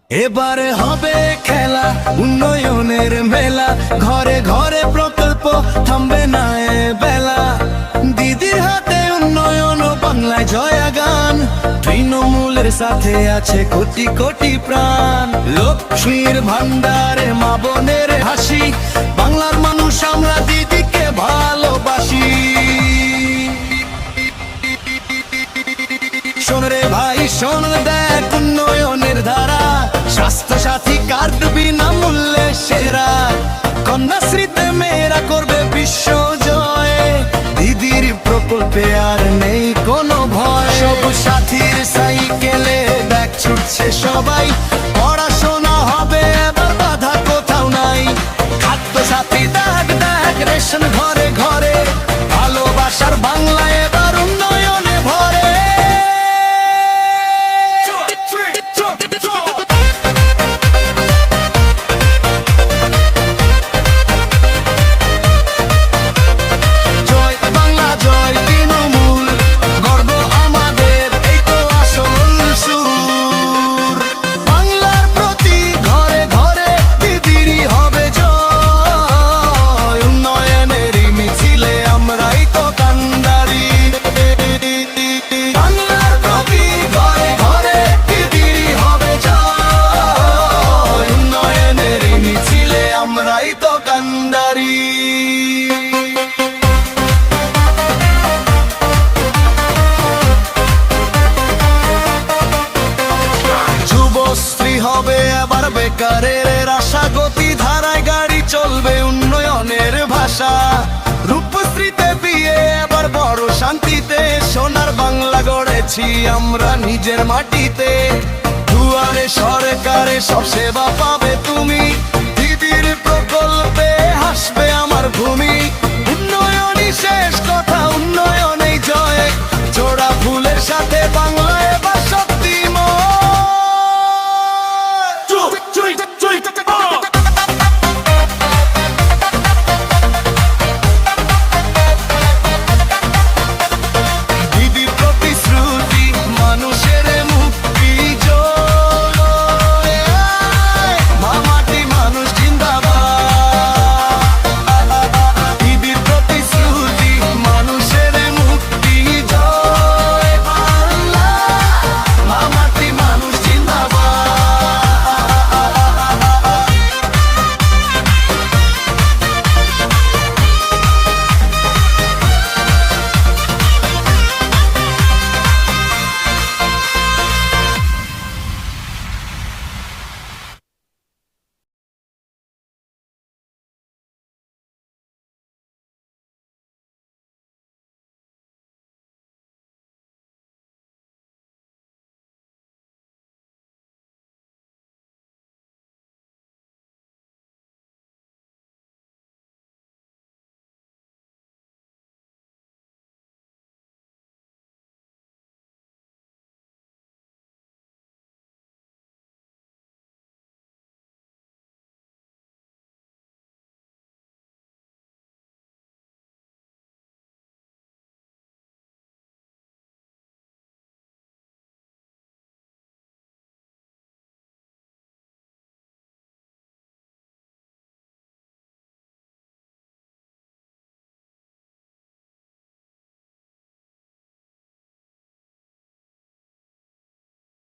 এবারে হবে খেলা, উন্নয়নের মেলা, ঘরে ঘরে প্রকল্প, থামবে না এ বেলা। দিদির হাতে উন্নয়ন ও বাংলায় জয়া গান, তৃণমূলের সাথে আছে কোটি কোটি প্রাণ। লক্ষ্মীর ভান্ডারে মা বোনের হাসি, বাংলার মানুষ আমরা দিদিকে ভালোবাসি। শোন রে ভাই শোন, দেখ উন্নয়নের ধারা, স্বাস্থ্য সাথী কার্ড বিনামূল্যে সেরা, কন্যাশ্রীতে মেয়েরা করবে বিশ্ব জয়, দিদির প্রকল্পে আর নেই কোনো ভয়। সব সাথীর সাইকেলে দেখ ছুটছে সবাই, পড়াশোনা হবে এবার বাধা কোথাও নাই। খাদ্য সাথী দেখ দেখ রেশন ঘরে ঘরে, ভালোবাসার বাংলা এবার উন্নয়নে ভরে। যুবশ্রী হবে আবার বেকারের আশা, গতি ধারায় গাড়ি চলবে উন্নয়নের ভাষা। রূপশ্রীতে বিয়ে এবার বড় শান্তিতে, সোনার বাংলা গড়েছি আমরা নিজের মাটিতে। দুয়ারে সরকারে সব সেবা পাবে তুমি, দিদির প্রকল্পে হাসবে আমার ভূমি।